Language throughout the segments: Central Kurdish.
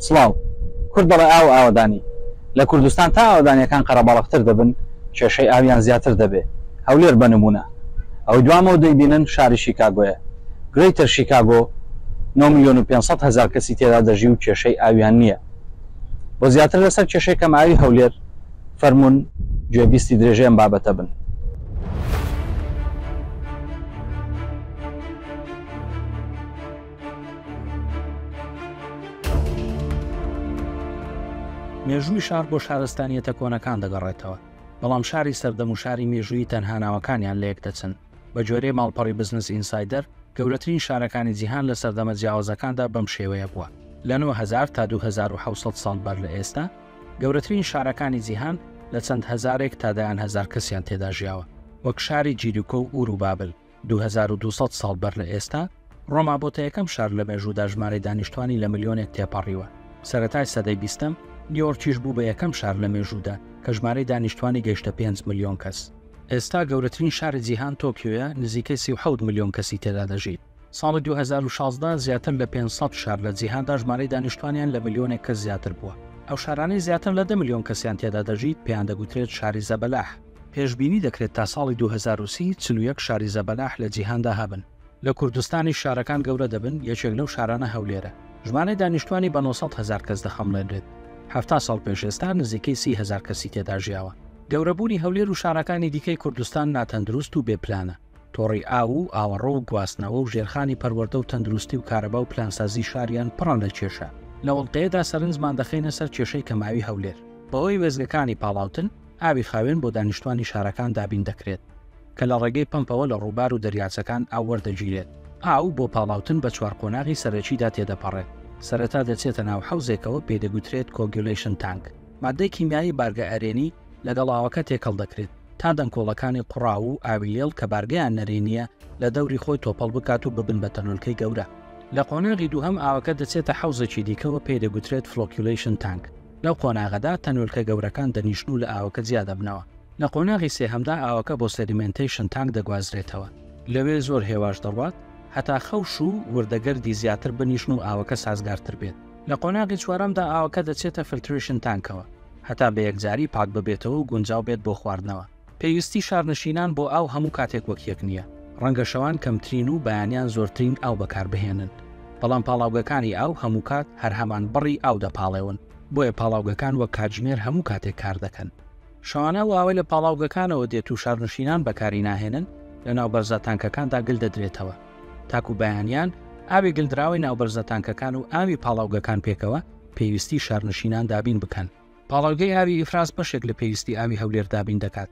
سڵاو کورد بەڵێ ئاو ئاوەدانی لە کوردستان تا ئاوەدانیەکان قەرەباڵغتر دەبن کێشەی ئاویان زیاتر دەبێ هەولێر بە نمونە ئەو دوامەوە دەیبینن شاری شیکاگۆیە گرێتر شیکاگۆ 9,500,000 کەسی تێدا دەژی و کێشەی ئاویان نییە بۆ زیاتر لەسەر کێشەی کەماوی هەولێر فەرمونون گوێبیستی درێژەیەم بابەتە بن. مێژووی شار بۆ شارستانیەتە کۆنەکان دەگەڕێتەوە، بەڵام شاری سەردەم و شاری مێژووی تەنها ناوەکانیان لە یەک دەچن. بە جۆرەی ماڵپەڕی بزنس ئینسایدەر گەورەترین شارەکانی جیهان لە سەردەمە جیاوازەکاندا بەم شێوەیە بووە. لە 9,000 تا 2,700 ساڵ بەر لە ئێستا گەورەترین شارەکانی جیهان لە چەند هەزارێک تا دەیان هەزار کەسیان تێدا ژیاوە، وەک شاری جیریکۆ و ئور و بابل 2200 ساڵ بەر لە ئێستا ڕۆما بۆتە یەکەم شار لە مێژوودا ژمارەی دانیشتوانی لە ملیۆنێک تێپەڕیوە. سەرەتای سەدەی 20م نیویۆرکیش بوو بە یەکەم شار لە مێژوودا کە ژمارەی دانیشتوانی گەیشتە 5 ملیۆن کەس. ئێستا گەورەترین شاری جیهان تۆکیۆیە، نزیکەی 37 ملیۆن کەسی تێدا دەژیت. ساڵی 2016 زیاتر لە 500 شار لە جیهاندا ژمارەی دانیشتوانیان لە ملیۆنێک کەس زیاتر بووە. ئەو شارانەی زیاتر لە 10 ملیۆن کەسیان تێدا دەژیت پێیان دەگوترێت شاری زەبەلاح. پێشبینی دەکرێت تا ساڵی 2030 41 شاری زەبەلاح لە جیهاندا هەبن. لە کوردستانی شارەکان گەورە دەبن، یەکێک لەو شارانە هەولێرە. ژمارەی دانیشتوانی بە 900,000 کەس دەخەمڵێنرێت. 70 ساڵ پێش ئێستا نزیکەی 30,000 کەسی تێدا ژیاوە. گەورەبوونی هەولێر و شارەکانی دیکەی کوردستان ناتەندروست و بێپلانە. تۆڕی ئاو و ئاوەڕۆ و گواستنەوە و ژێرخانی پەروەردە و تەندروستی و کارەبا و پلانسازی شاریان پڕان لە کێشە. لە وڵقەیەدا سەرنجمان دەخینە سەر کێشەی کەماوی هەولێر. بەهۆی وێزگەکانی پاڵاوتن ئاوی خاوێن بۆ دانیشتوانی شارەکان دابین دەکرێت کە لە ڕێگەی پمپەوە لە ڕووبار و دەریاچەکان ئاو وەردەگیرێت. ئاو بۆ پاڵاوتن بە چوار قۆناغی سەرەکیدا تێدەپەڕێت. سەرەتا دەچێتە ناو حەوزێکەوە پێدەگوترێت کۆگولیشن تانک. مادەی کیمیایی بارگە ئەرێنی لەگەڵ ئاوەکە تێکەڵ دەکرێت تا دەنگکۆڵەکانی قوڕا و ئاویێڵ کە بارگەیان نەرێنیە لە دەوری خۆی تۆپەڵ بکات و ببن بە تەنۆلکەی گەورە. لە قۆناغی دووهەم ئاوەکە دەچێتە حەوزێکی دیکەوە پێدەگوترێت فلۆکیولیشن تانک. لەو قۆناغەدا تەنۆلکە گەورەکان دەنیشن و لە ئاوەکە جیا دەبنەوە. لە قۆناغی سێهەمدا ئاوەکە بۆ سێدیمنتیشن تانک دەگوازرێتەوە. لەوێ زۆر هێواش دەڕوات هەتا خەوش و وردەگەردی زیاتر بنیشن و ئاوەکە سازگارتر بێت. لە قۆناغی چوارەمدا ئاوەکە دەچێتە فیلتریشن تانکەوە هەتا بە یەکجاری پاک ببێتەوە و گونجاو بێت بۆ خواردنەوە. پێویستی شارنشینان بۆ ئاو هەموو کاتێک وەک یەک نییە. ڕەنگە شەوان کەمترین و بەیانیان زۆرترین ئاو بەکاربهێنن، بەڵام پاڵاوگەکانی ئاو هەموو کات هەر هەمان بڕی ئاو دەپاڵێون، بۆیە پاڵاوگەکان وەک کاتژمێر هەموو کاتێک کار دەکەن. شەوانە واوای لە پاڵاوگەکانەوە دێت و شارنشینان بەکاری ناهێنن لە ناوبەرزە تانکەکاندا گل دەدرێتەوە. تاکو بەیانیان ئاوی گلدراوی ناوبەرزە تانکەکان و ئاوی پاڵاوگەکان پێکەوە پێویستی شارنشینان دابین بکەن. پاڵاوگەی ئاوی ئیفراز بەشێک لە پێویستی ئاوی هەولێر دابین دەکات.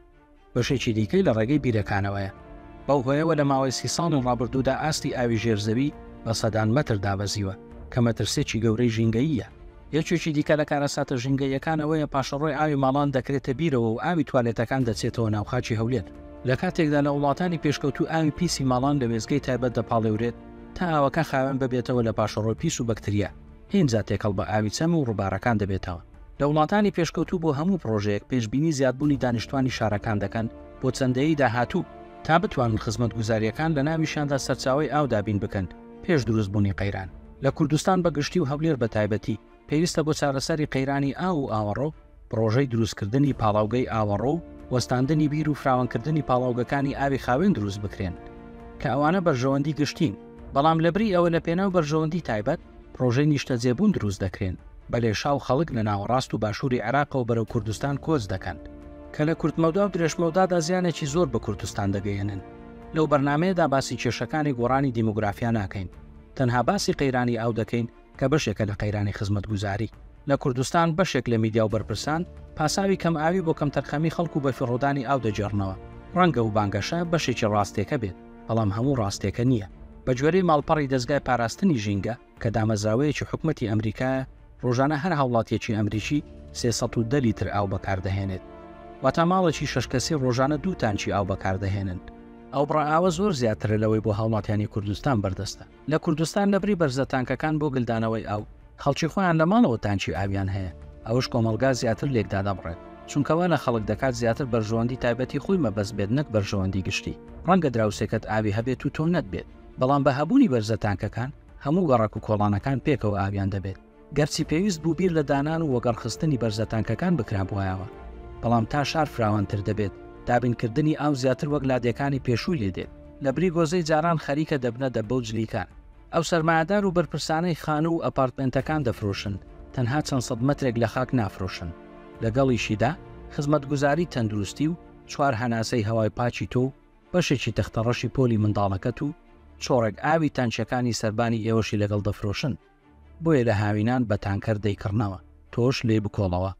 بەشێکی دیکەی لە ڕێگەی بیرەکانەوەیە. بەو هۆیەوە لە ماوەی 30 ساڵی ڕابردوودا ئاستی ئاوی ژێرزەوی بە سەدان مەتر دابەزیوە کە مەترسێکی گەورەی ژینگەییە. یەکێکی دیکە لە کارەساتە ژینگەیەکانەوەیە پاشەڕۆی ئاوی ماڵان دەکرێتە بیرەوە و ئاوی توالێتەکان دەچێتەوە ناوخاچی هەولێر. لە کاتێکدا لە وڵاتانی پێشکەوتوو ئاوی پیسی ماڵان لە وێزگەی تایبەت دەپاڵێورێت تا ئاوەکە خاوێن ببێتەوە لە پاشەڕۆی پیس و بەکتریا. هێنجا تێکەڵ بە ئاوی چەم و ڕووبارەکان دەبێتەوە. لە وڵاتانی پێشکەوتوو بۆ هەموو پرۆژەیەک پێشبینی زیادبوونی دانیشتوانی شارەکان دەکەن بۆ چەندەیەی داهاتوو تا بتوانن خزمەت گوزاریەکان لە ناویشاندا سەرچاوی ئاو دابین بکەن پێش دروستبوونی قەیران. لە کوردستان بەگشتی و هەولێر بە تایبەتی پێویستە بۆ چارەسەری قەیرانی ئاو و ئاوەڕۆ پرۆژەی دروستکردنی پاڵاوگەی ئاوەڕۆ و وەستاندنی بیر و فراوانکردنی پاڵاوگەکانی ئاوی خاوێن دروست بکرێن کە ئەوانە بەرژەوەندی گشتین، بەڵام لەبری ئەوە لە پێناو بەرژەوەندی تایبەت پرۆژەی نیشتە جێبوون دروست دەکرێن بە لێشاو خەڵک لە ناوەڕاست و باشووری عێراقەوە بەرەو کوردستان کۆچ دەکەن کە لە کورتمەودا و درێژمەودادا زیانێکی زۆر بە کوردستان دەگەیەنن. لەو بەرنامەیەدا باسی کێشەکانی گۆڕانی دیموگرافیا ناکەین، تەنها باسی قەیرانی ئاو دەکەین کە بەشێکە لە قەیرانی خزمەتگوزاری. لە کوردستان بەشێک لە میدیا و بەرپرسان پاساوی کەم ئاوی بۆ کەمتەرخەمی خەڵکو بە فیڕۆدانی ئاو دەجێڕنەوە. ڕەنگە و بانگەشە بەشێکی ڕاستێکە بێت، بەڵام هەموو ڕاستێکە نییە. بە جوێرەی ماڵپەڕی دەستگای پاراستنی ژینگە کە دامەزراوەیەکی حکومەتی ئەمریکایە، ڕۆژانە هەر هاوڵاتیەکی ئەمریکی 310 لیتر ئاو بەکاردەهێنێت، واتە ماڵێکی 6 کەسی ڕۆژانە 2 تانکی ئاو بەکاردەهێنن. ئەو بڕائاوە زۆر زیاترە لەوەی بۆ هاوڵاتیانی کوردستان بەردەستە. لە کوردستان لەبری بەرزە تانکەکان بۆ گلدانەوەی ئاو خەڵکی خۆیان لە ماڵەوە تانکی ئاویان هەیە، ئەوش کۆمەلگا زیاتر لێکدا دەبڕێت چونکەوە لە خەڵک دەکات زیاتر بەرژەوەندی تایبەتی خۆی مەبەست بێت نەک بەرژەوەندی گشتی. ڕەنگە دراوسێکت ئاوی هەبێت و تۆ نەتبێت، بەڵام بە هەبوونی بەرزە تانکەکان هەموو گەڕک و کۆڵانەکان پێکەوە ئاویان دەبێت. گەرچی پێویست بوو بیر لە دانان و وەگەڕخستنی بەرزە تانکەکان بکرا بووایەوە، بەڵام تا شار فراوانتر دەبێت دابینکردنی ئاو زیاتر وەک لادەکانی پێشووی لێدێت. لە بری گۆزەی جاران خەریکە دەبنە دەبە جلیکان. ئەو سەرمایه‌دار و بەرپرسانەی خانە و ئەپارتمنتەکان دەفرۆشن، تەنها چەند سەد مەترێک لە خاک نافرۆشن. لەگەڵیشیدا خزمەتگوزاری تەندروستی و 4 هەناسەی هەوای پاچی تۆ، بەشێکی تەختەڕەشی پۆلی منداڵەکەت و چۆڕێک ئاوی تانچەکانی سەربانی ئێوەشی لەگەڵ دەفرۆشن. بۆیە لە هاوینان بە تانکەر دەیکردنەوە، تۆش لێ بکۆڵەوە.